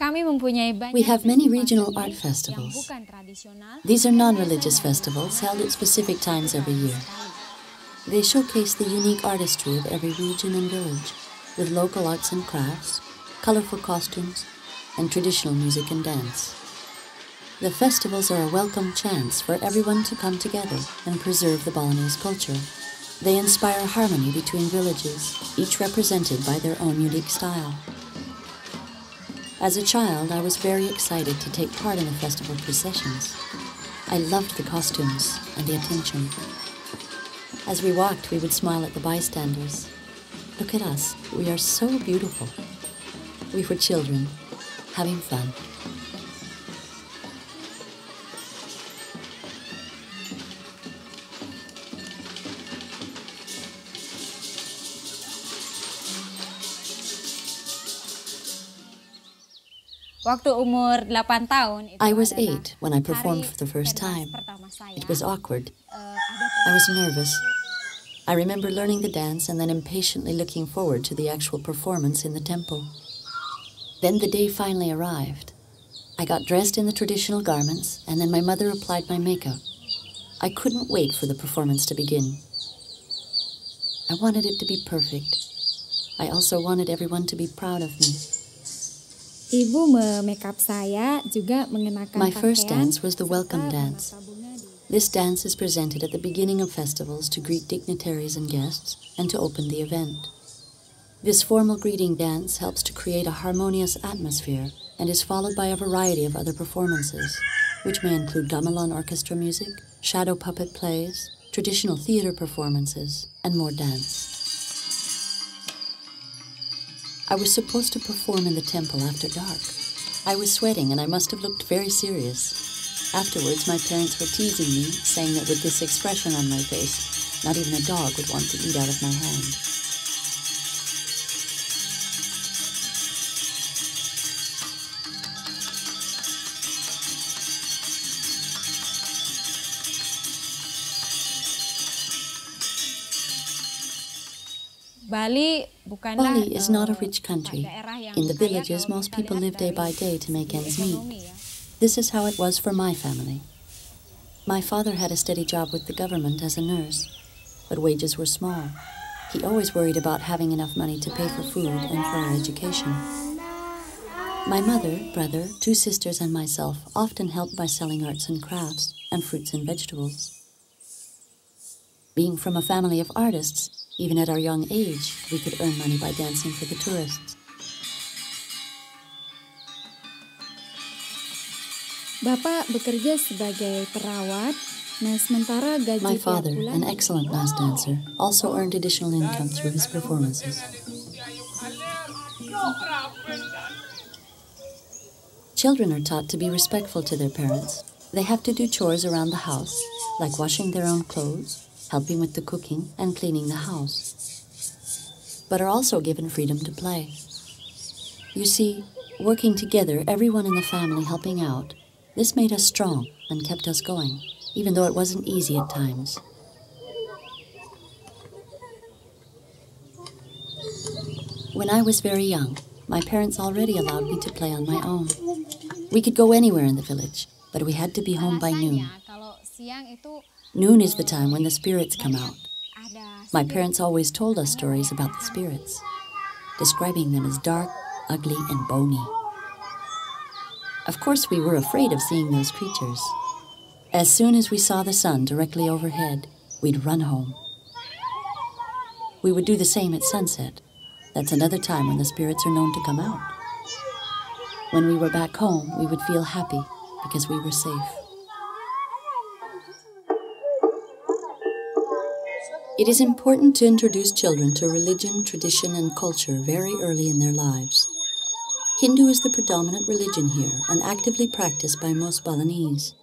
We have many regional art festivals. These are non-religious festivals held at specific times every year. They showcase the unique artistry of every region and village, with local arts and crafts, colorful costumes, and traditional music and dance. The festivals are a welcome chance for everyone to come together and preserve the Balinese culture. They inspire harmony between villages, each represented by their own unique style. As a child, I was very excited to take part in the festival processions. I loved the costumes and the attention. As we walked, we would smile at the bystanders. Look at us, we are so beautiful. We were children, having fun. I was 8 when I performed for the first time. It was awkward. I was nervous. I remember learning the dance and then impatiently looking forward to the actual performance in the temple. Then the day finally arrived. I got dressed in the traditional garments, and then my mother applied my makeup. I couldn't wait for the performance to begin. I wanted it to be perfect. I also wanted everyone to be proud of me. My first dance was the welcome dance. This dance is presented at the beginning of festivals to greet dignitaries and guests and to open the event. This formal greeting dance helps to create a harmonious atmosphere and is followed by a variety of other performances, which may include gamelan orchestra music, shadow puppet plays, traditional theater performances, and more dance. I was supposed to perform in the temple after dark. I was sweating and I must have looked very serious. Afterwards, my parents were teasing me, saying that with this expression on my face, not even a dog would want to eat out of my hand. Bali is not a rich country. In the villages, most people live day by day to make ends meet. This is how it was for my family. My father had a steady job with the government as a nurse, but wages were small. He always worried about having enough money to pay for food and for our education. My mother, brother, 2 sisters, and myself often helped by selling arts and crafts and fruits and vegetables. Being from a family of artists, even at our young age, we could earn money by dancing for the tourists. My father, an excellent mass dancer, also earned additional income through his performances. Children are taught to be respectful to their parents. They have to do chores around the house, like washing their own clothes, helping with the cooking and cleaning the house, but are also given freedom to play. You see, working together, everyone in the family helping out, this made us strong and kept us going, even though it wasn't easy at times. When I was very young, my parents already allowed me to play on my own. We could go anywhere in the village, but we had to be home by noon. Noon is the time when the spirits come out. My parents always told us stories about the spirits, describing them as dark, ugly, and bony. Of course, we were afraid of seeing those creatures. As soon as we saw the sun directly overhead, we'd run home. We would do the same at sunset. That's another time when the spirits are known to come out. When we were back home, we would feel happy because we were safe. It is important to introduce children to religion, tradition, and culture very early in their lives. Hindu is the predominant religion here and actively practiced by most Balinese.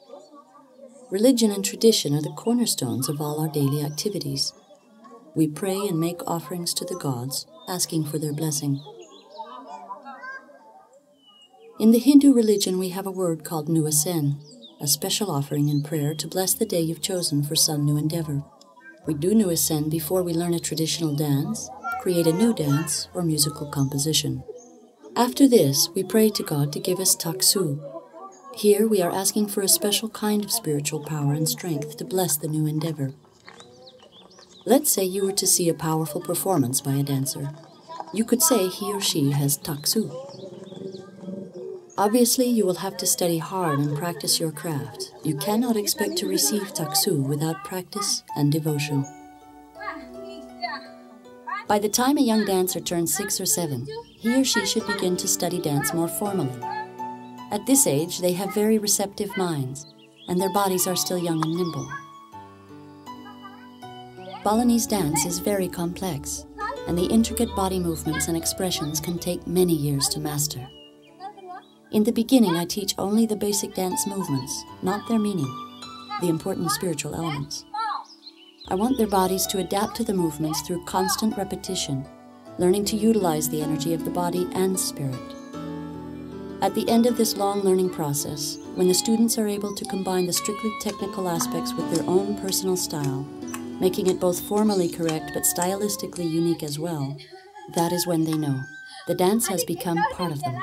Religion and tradition are the cornerstones of all our daily activities. We pray and make offerings to the gods, asking for their blessing. In the Hindu religion, we have a word called nuasen, a special offering and prayer to bless the day you've chosen for some new endeavor. We do nuasen before we learn a traditional dance, create a new dance, or musical composition. After this, we pray to God to give us taksu. Here we are asking for a special kind of spiritual power and strength to bless the new endeavor. Let's say you were to see a powerful performance by a dancer. You could say he or she has taksu. Obviously, you will have to study hard and practice your craft. You cannot expect to receive taksu without practice and devotion. By the time a young dancer turns 6 or 7, he or she should begin to study dance more formally. At this age, they have very receptive minds, and their bodies are still young and nimble. Balinese dance is very complex, and the intricate body movements and expressions can take many years to master. In the beginning, I teach only the basic dance movements, not their meaning, the important spiritual elements. I want their bodies to adapt to the movements through constant repetition, learning to utilize the energy of the body and spirit. At the end of this long learning process, when the students are able to combine the strictly technical aspects with their own personal style, making it both formally correct but stylistically unique as well, that is when they know the dance has become part of them.